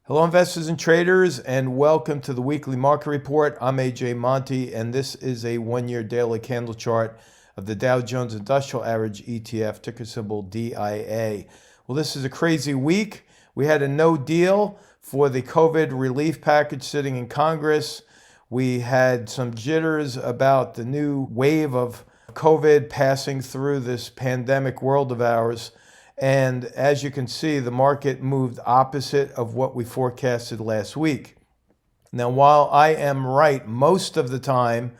Hello, investors and traders, and welcome to the weekly market report. I'm Monte, and this is a one-year daily candle chart of the Dow Jones Industrial Average ETF, ticker symbol DIA. Well, this is a crazy week. We had a no deal for the COVID relief package sitting in Congress. We had some jitters about the new wave of COVID passing through this pandemic world of ours. And as you can see, the market moved opposite of what we forecasted last week. Now, while I am right most of the time,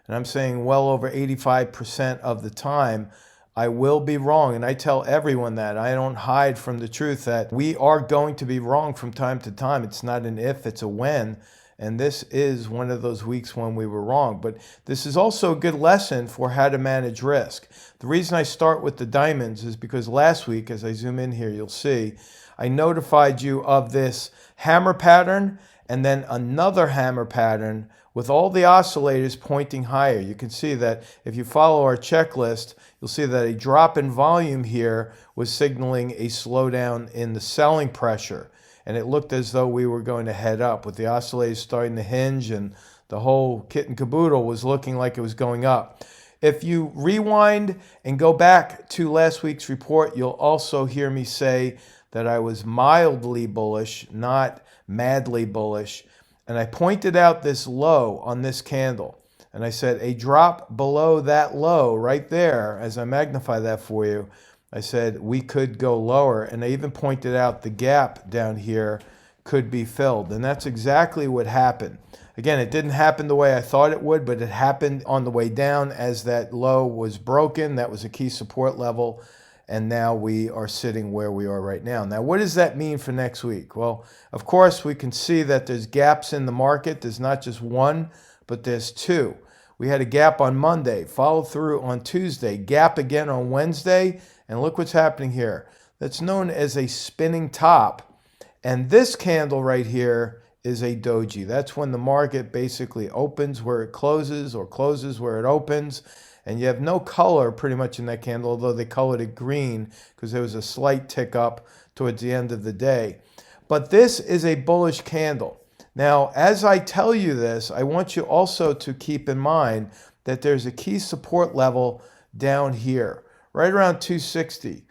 and I'm saying well over 85% of the time, I will be wrong. And I tell everyone that. I don't hide from the truth that we are going to be wrong from time to time. It's not an if, it's a when. And this is one of those weeks when we were wrong. But this is also a good lesson for how to manage risk. The reason I start with the diamonds is because last week, as I zoom in here, you'll see, I notified you of this hammer pattern and then another hammer pattern with all the oscillators pointing higher. You can see that if you follow our checklist, you'll see that a drop in volume here was signaling a slowdown in the selling pressure. And it looked as though we were going to head up with the oscillators starting to hinge and the whole kit and caboodle was looking like it was going up. If you rewind and go back to last week's report, you'll also hear me say that I was mildly bullish, not madly bullish. And I pointed out this low on this candle. And I said a drop below that low right there, as I magnify that for you, I said we could go lower, and I even pointed out the gap down here could be filled, and that's exactly what happened. Again, it didn't happen the way I thought it would, but it happened on the way down as that low was broken. That was a key support level, and now we are sitting where we are right now. Now, what does that mean for next week? Well, of course, we can see that there's gaps in the market. There's not just one, but there's two. We had a gap on Monday, followed through on Tuesday, gap again on Wednesday, and look what's happening here. That's known as a spinning top. And this candle right here is a doji. That's when the market basically opens where it closes or closes where it opens. And you have no color pretty much in that candle, although they colored it green because there was a slight tick up towards the end of the day. But this is a bullish candle. Now, as I tell you this, I want you also to keep in mind that there's a key support level down here, right around 260.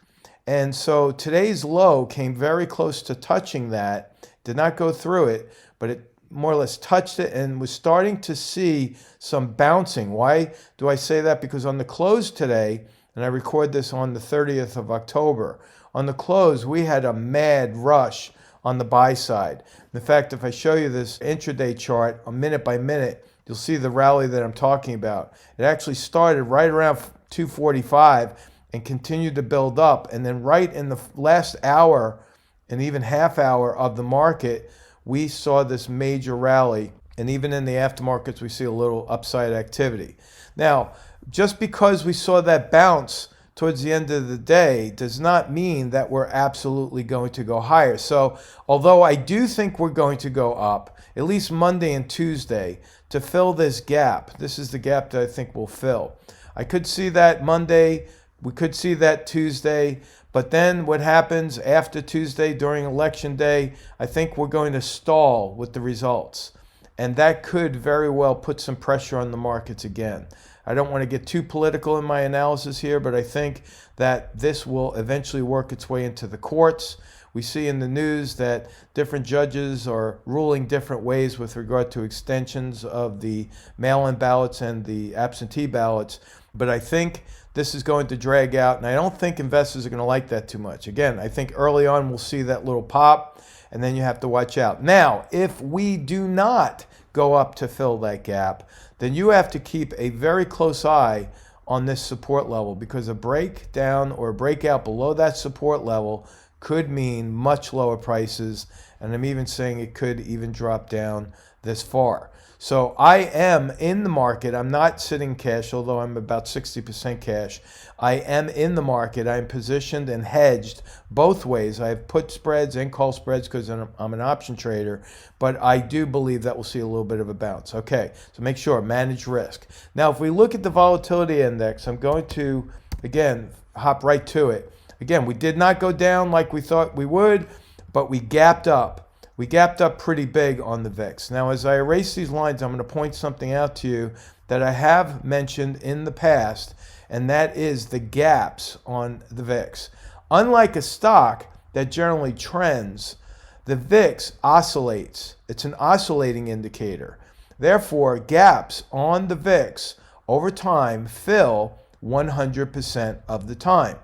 And so today's low came very close to touching that, did not go through it, but it more or less touched it and was starting to see some bouncing. Why do I say that? Because on the close today, and I record this on the 30th of October, on the close, we had a mad rush on the buy side. In fact, if I show you this intraday chart, minute by minute, you'll see the rally that I'm talking about. It actually started right around 245 and continued to build up. And then right in the last hour and even half hour of the market, we saw this major rally. And even in the aftermarkets, we see a little upside activity. Now, just because we saw that bounce towards the end of the day does not mean that we're absolutely going to go higher. So although I do think we're going to go up, at least Monday and Tuesday, to fill this gap, this is the gap that I think we'll fill. I could see that Monday, we could see that Tuesday, but then what happens after Tuesday during election day, I think we're going to stall with the results. And that could very well put some pressure on the markets again. I don't want to get too political in my analysis here, but I think that this will eventually work its way into the courts. We see in the news that different judges are ruling different ways with regard to extensions of the mail-in ballots and the absentee ballots. But I think this is going to drag out, and I don't think investors are going to like that too much. Again, I think early on we'll see that little pop, and then you have to watch out. Now, if we do not go up to fill that gap, then you have to keep a very close eye on this support level, because a breakdown or a breakout below that support level could mean much lower prices, and I'm even saying it could even drop down this far. So I am in the market. I'm not sitting cash, although I'm about 60% cash. I am in the market. I'm positioned and hedged both ways. I have put spreads and call spreads because I'm an option trader, but I do believe that we'll see a little bit of a bounce. Okay, so make sure, manage risk. Now, if we look at the volatility index, I'm going to, again, hop right to it. Again, we did not go down like we thought we would, but we gapped up. we gapped up pretty big on the VIX. Now, as I erase these lines, I'm going to point something out to you that I have mentioned in the past, and that is the gaps on the VIX. Unlike a stock that generally trends, the VIX oscillates. It's an oscillating indicator. Therefore, gaps on the VIX over time fill 100% of the time.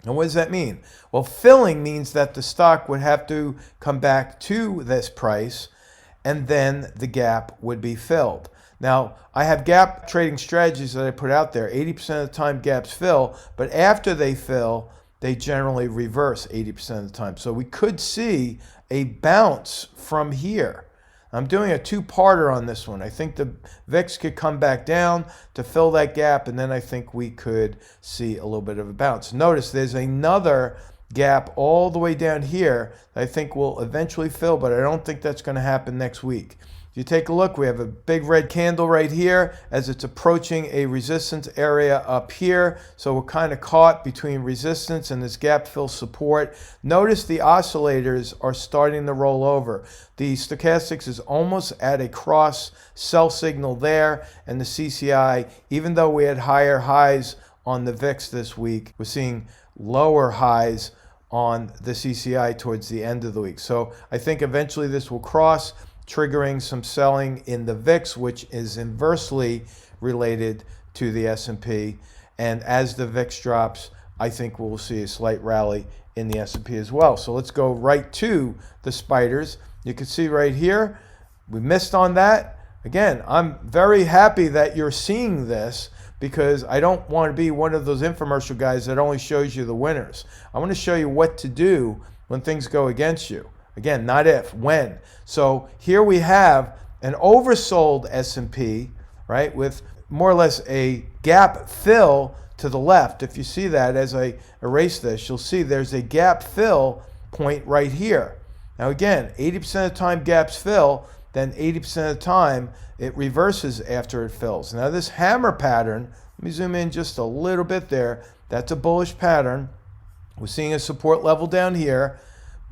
And what does that mean? Well, filling means that the stock would have to come back to this price and then the gap would be filled. Now, I have gap trading strategies that I put out there. 80% of the time gaps fill, but after they fill, they generally reverse 80% of the time. So we could see a bounce from here. I'm doing a two-parter on this one. I think the VIX could come back down to fill that gap, and then I think we could see a little bit of a bounce. Notice there's another gap all the way down here that I think will eventually fill, but I don't think that's going to happen next week. If you take a look, we have a big red candle right here as it's approaching a resistance area up here. So we're kind of caught between resistance and this gap fill support. Notice the oscillators are starting to roll over. The stochastics is almost at a cross sell signal there, and the CCI, even though we had higher highs on the VIX this week, we're seeing lower highs on the CCI towards the end of the week. So I think eventually this will cross, triggering some selling in the VIX, which is inversely related to the S&P. And as the VIX drops, I think we'll see a slight rally in the S&P as well. So let's go right to the spiders. You can see right here, we missed on that. Again, I'm very happy that you're seeing this because I don't want to be one of those infomercial guys that only shows you the winners. I want to show you what to do when things go against you. Again, not if, when. So here we have an oversold S&P, right, with more or less a gap fill to the left. If you see that, as I erase this, you'll see there's a gap fill point right here. Now again, 80% of the time gaps fill, then 80% of the time it reverses after it fills. Now this hammer pattern, let me zoom in just a little bit there. That's a bullish pattern. We're seeing a support level down here.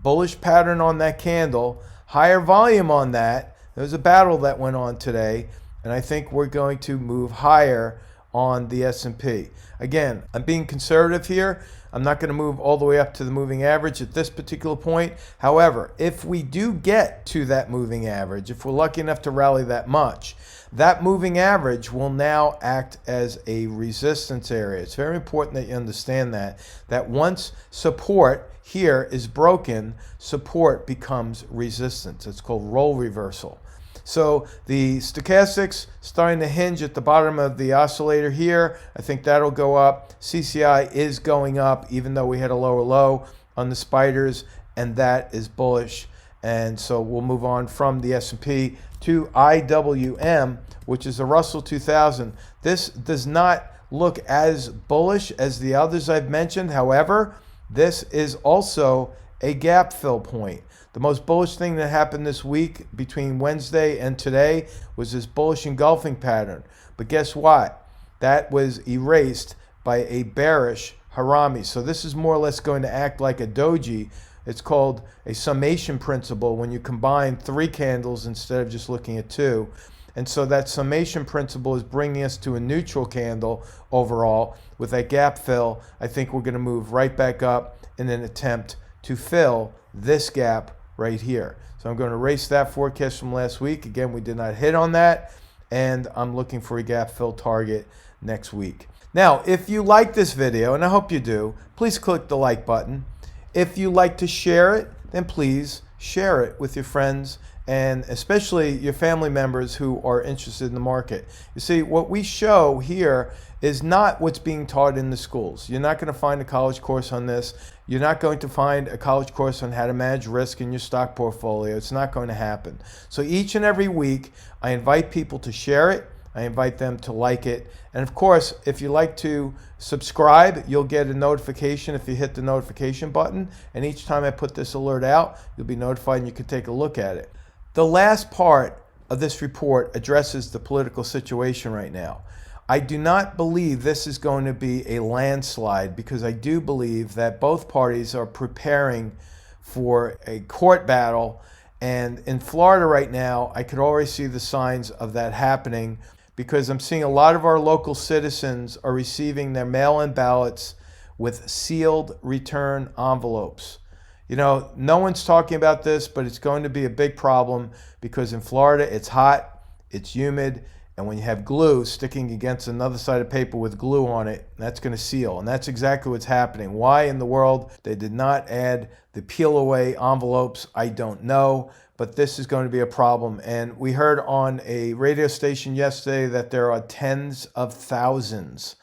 Bullish pattern on that candle, higher volume on that. There was a battle that went on today, and I think we're going to move higher on the S&P. Again, I'm being conservative here. I'm not going to move all the way up to the moving average at this particular point. However, if we do get to that moving average, if we're lucky enough to rally that much, that moving average will now act as a resistance area. It's very important that you understand that once support here is broken, support becomes resistance. It's called role reversal. So the stochastics starting to hinge at the bottom of the oscillator here. I think that'll go up. CCI is going up even though we had a lower low on the spiders, and that is bullish. And so we'll move on from the S&P to IWM, which is the Russell 2000. This does not look as bullish as the others I've mentioned. However, this is also a gap fill point. The most bullish thing that happened this week between Wednesday and today was this bullish engulfing pattern. But guess what? That was erased by a bearish harami. So this is more or less going to act like a doji. It's called a summation principle when you combine 3 candles instead of just looking at 2. And so that summation principle is bringing us to a neutral candle overall. With that gap fill, I think we're going to move right back up in an attempt to fill this gap right here. So I'm going to erase that forecast from last week. Again, we did not hit on that, and I'm looking for a gap fill target next week. Now, if you like this video, and I hope you do, please click the like button. If you like to share it, then please share it with your friends and especially your family members who are interested in the market. You see, what we show here is not what's being taught in the schools. You're not going to find a college course on this. You're not going to find a college course on how to manage risk in your stock portfolio. It's not going to happen. So each and every week, I invite people to share it. I invite them to like it. And of course, if you like to subscribe, you'll get a notification if you hit the notification button. And each time I put this alert out, you'll be notified and you can take a look at it. The last part of this report addresses the political situation right now. I do not believe this is going to be a landslide because I do believe that both parties are preparing for a court battle And in Florida right now, I could already see the signs of that happening because I'm seeing a lot of our local citizens are receiving their mail-in ballots with sealed return envelopes. You know, no one's talking about this, but it's going to be a big problem because in Florida, it's hot, it's humid, and when you have glue sticking against another side of paper with glue on it, that's going to seal. And that's exactly what's happening. Why in the world they did not add the peel away envelopes, I don't know. But this is going to be a problem. And we heard on a radio station yesterday that there are tens of thousands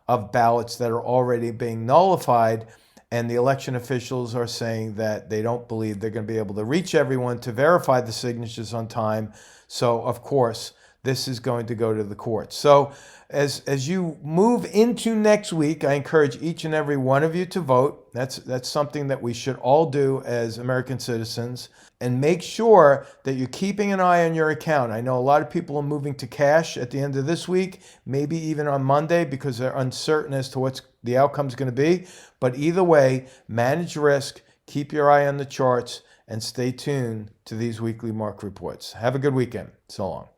of ballots that are already being nullified. And the election officials are saying that they don't believe they're going to be able to reach everyone to verify the signatures on time. So, of course, this is going to go to the courts. So as you move into next week, I encourage each and every one of you to vote. That's something that we should all do as American citizens. And make sure that you're keeping an eye on your account. I know a lot of people are moving to cash at the end of this week, maybe even on Monday, because they're uncertain as to what the outcome is going to be. But either way, manage risk, keep your eye on the charts, and stay tuned to these weekly market reports. Have a good weekend. So long.